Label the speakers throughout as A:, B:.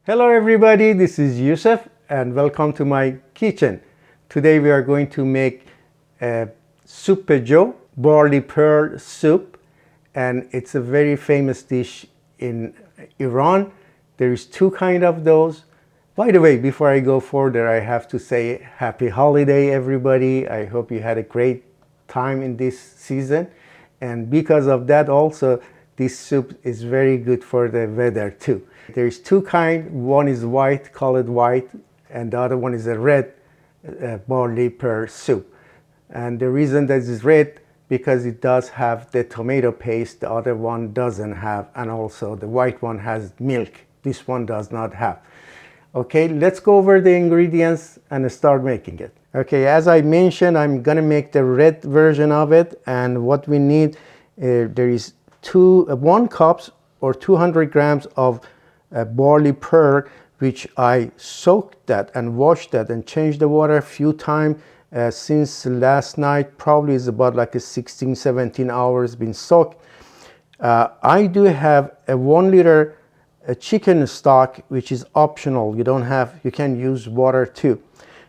A: Hello everybody, this is Yousef and welcome to my kitchen. Today we are going to make a soup Joe, barley pearl soup, and it's a very famous dish in Iran. There is two kinds of those. By the way, before I go further, I have to say happy holiday everybody. I hope you had a great time in this season, and because of that also this soup is very good for the weather too. There's two kinds. One is white, call it white, and the other one is a red barley pearl soup. And the reason that it's red because it does have the tomato paste, the other one doesn't have, and also the white one has milk. This one does not have. Okay, let's go over the ingredients and start making it. Okay, as I mentioned, I'm gonna make the red version of it, and what we need, there is 1 cup or 200 grams of barley pearl, which I soaked that and washed that and changed the water a few times since last night. Probably is about like a 16-17 hours been soaked. I do have a 1 liter chicken stock, which is optional. You can use water too.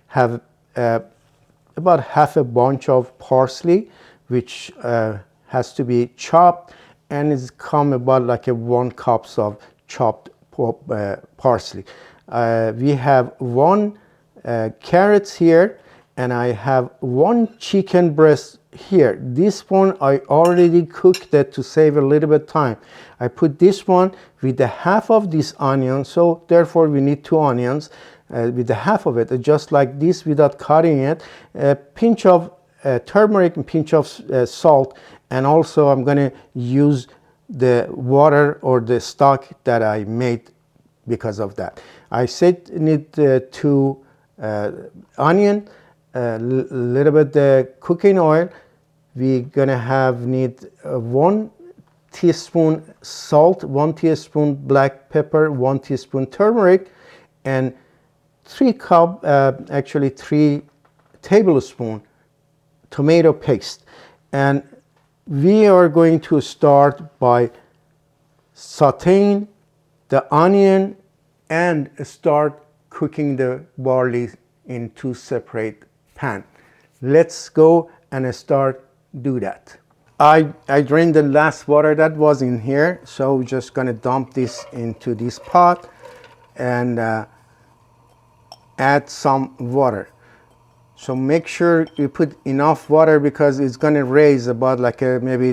A: Have about half a bunch of parsley, which has to be chopped, and it's come about like a 1 cup of chopped parsley. We have 1 carrots here, and I have 1 chicken breast here. This one I already cooked it to save a little bit time. I put this one with the half of this onion, so therefore we need 2 onions with the half of it, just like this without cutting it. A pinch of turmeric and pinch of salt, and also I'm going to use the water or the stock that I made because of that. I said need 2 onion, a little bit cooking oil. We're gonna need 1 teaspoon salt, 1 teaspoon black pepper, 1 teaspoon turmeric, and 3 tablespoon tomato paste. And we are going to start by sauteing the onion and start cooking the barley in 2 separate pans. Let's go and start do that. I drained the last water that was in here, so we're just gonna dump this into this pot and add some water. So make sure you put enough water because it's gonna raise about like maybe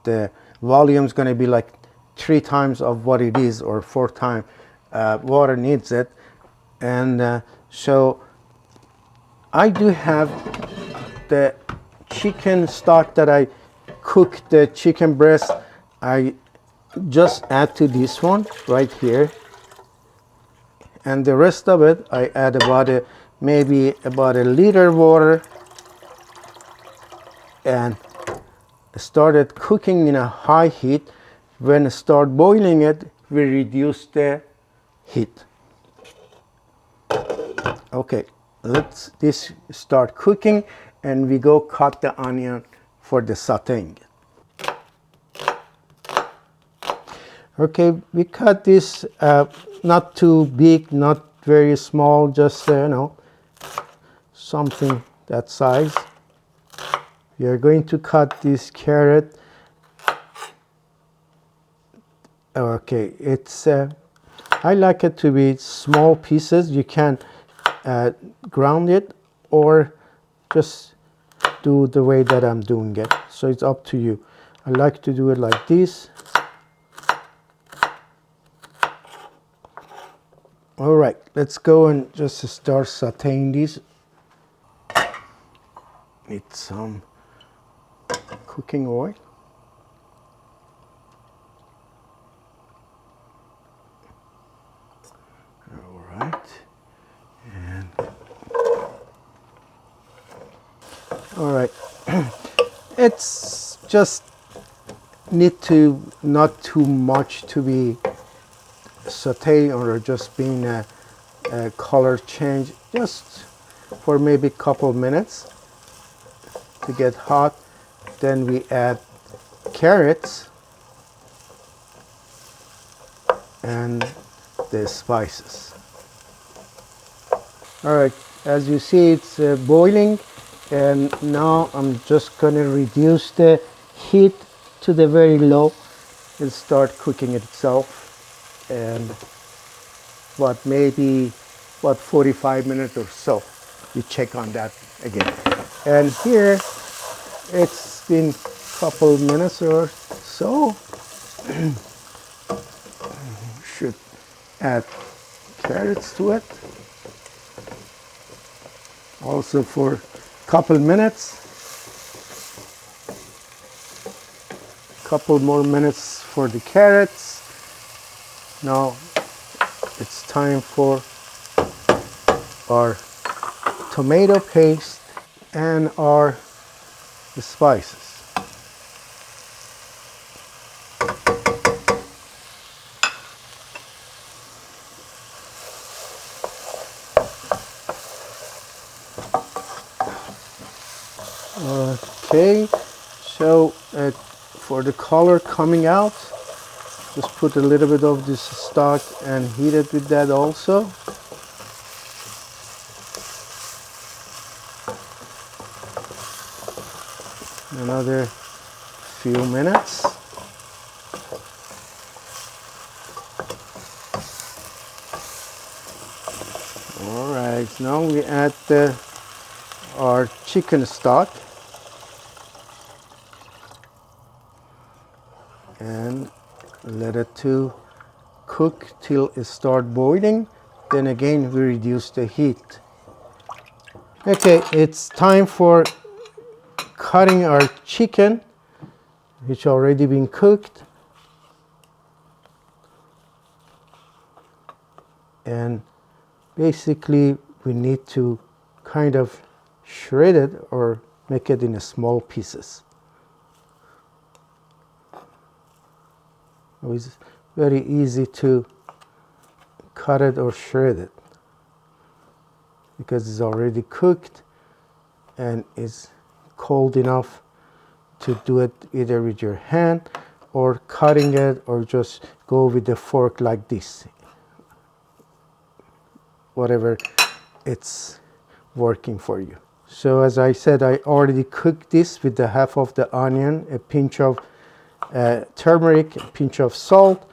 A: the volume is gonna be like 3 times of what it is, or 4 times water needs it. And so I do have the chicken stock that I cooked the chicken breast. I just add to this one right here, and the rest of it I add maybe about 1 liter water, and started cooking in a high heat. When it start boiling it, we reduce the heat. Okay, let's this start cooking, and we go cut the onion for the sauteing. Okay, we cut this not too big, not very small, just something that size. We are going to cut this carrot. Okay, it's I like it to be small pieces. You can ground it or just do the way that I'm doing it, so it's up to you. I like to do it like this. All right, let's go and just start sauteing this. Need some cooking oil. All right, and all right. It's just need to not too much to be saute or just being a color change, just for maybe a couple minutes to get hot. Then we add carrots and the spices. All right, as you see, it's boiling, and now I'm just gonna reduce the heat to the very low and start cooking it itself. And maybe 45 minutes or so. You check on that again. And here it's been a couple minutes or so. Should add carrots to it. Also for a couple minutes. Couple more minutes for the carrots. Now it's time for our tomato paste and our spices. Okay, so for the color coming out, just put a little bit of this stock and heat it with that also. Another few minutes. All right, now we add our chicken stock and let it to cook till it start boiling. Then again we reduce the heat. Okay, it's time for cutting our chicken, which already been cooked, and basically we need to kind of shred it or make it in small pieces. It's very easy to cut it or shred it because it's already cooked and is cold enough to do it either with your hand or cutting it, or just go with the fork like this, whatever it's working for you. So as I said, I already cooked this with the half of the onion, a pinch of turmeric, a pinch of salt,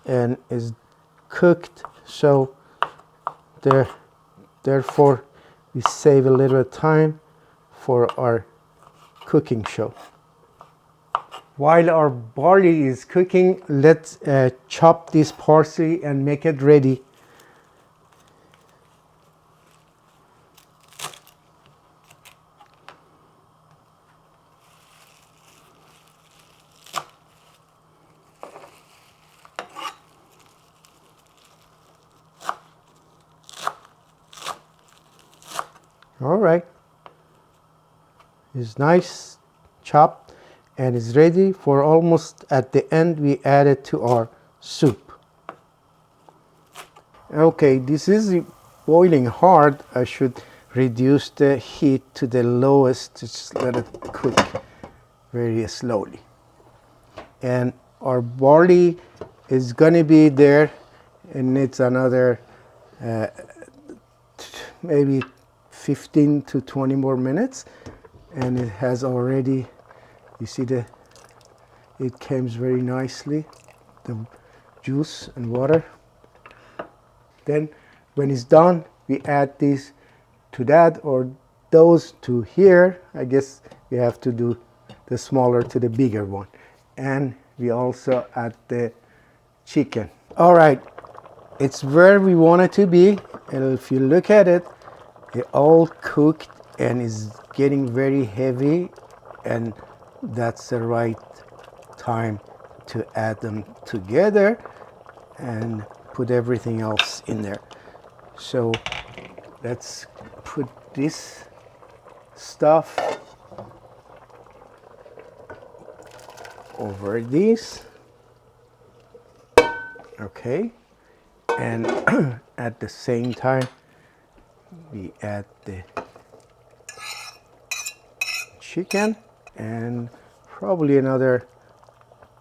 A: and is cooked. So therefore we save a little bit of time for our cooking show. While our barley is cooking, let's chop this parsley and make it ready. All right, it's nice chopped and it's ready for almost at the end. We add it to our soup. Okay, this is boiling hard. I should reduce the heat to the lowest, just let it cook very slowly. And our barley is gonna be there, and it's another maybe 15 to 20 more minutes, and it has already, you see it comes very nicely, the juice and water. Then when it's done, we add this to that, or those to here. I guess we have to do the smaller to the bigger one. And we also add the chicken. All right, it's where we want it to be. And if you look at it, it all cooked and is getting very heavy, and that's the right time to add them together and put everything else in there. So let's put this stuff over this. Okay, and at the same time we add the chicken, and probably another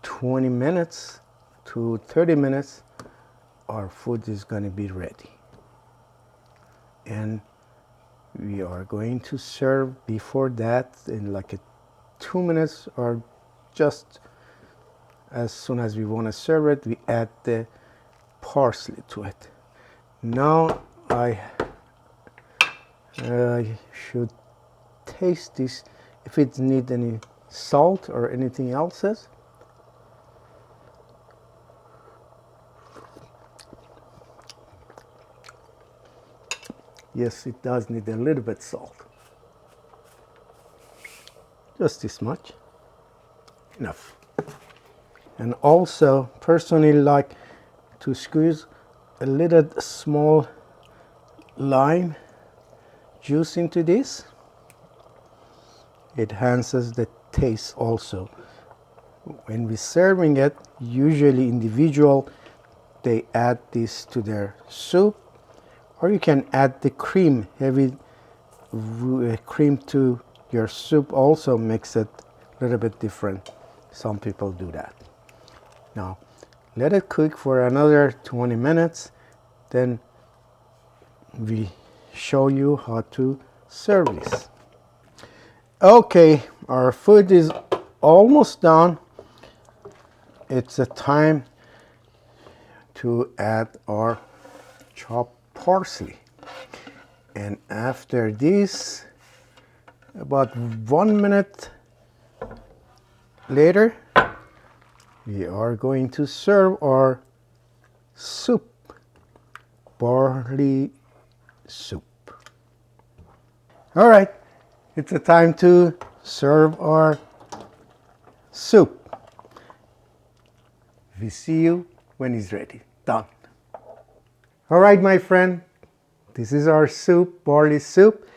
A: 20 minutes to 30 minutes our food is going to be ready. And we are going to serve before that in like 2 minutes, or just as soon as we want to serve it, we add the parsley to it. Now I should taste this if it needs any salt or anything else. Yes, it does need a little bit salt. Just this much. Enough. And also, personally like to squeeze a little small lime juice into this. It enhances the taste also. When we're serving it, usually individual, they add this to their soup, or you can add the cream, heavy cream to your soup, also makes it a little bit different. Some people do that. Now, let it cook for another 20 minutes, then we show you how to serve this. Okay, our food is almost done. It's a time to add our chopped parsley. And after this, about 1 minute later, we are going to serve our soup, barley soup. All right, it's a time to serve our soup. We see you when it's ready. Done. All right, my friend, this is our soup, barley soup.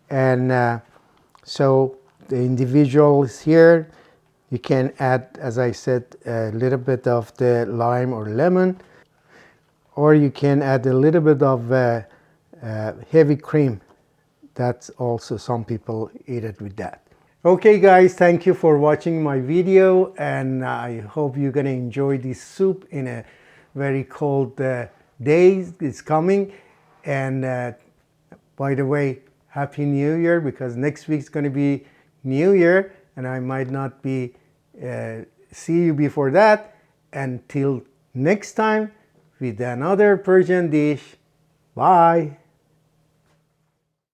A: And so the individual is here. You can add, as I said, a little bit of the lime or lemon, or you can add a little bit of heavy cream. That's also, some people eat it with that. Okay guys, thank you for watching my video, and I hope you're gonna enjoy this soup in a very cold day. It's coming. And by the way, Happy New Year, because next week's gonna be New Year and I might not be see you before that. Until next time with another Persian dish. Bye.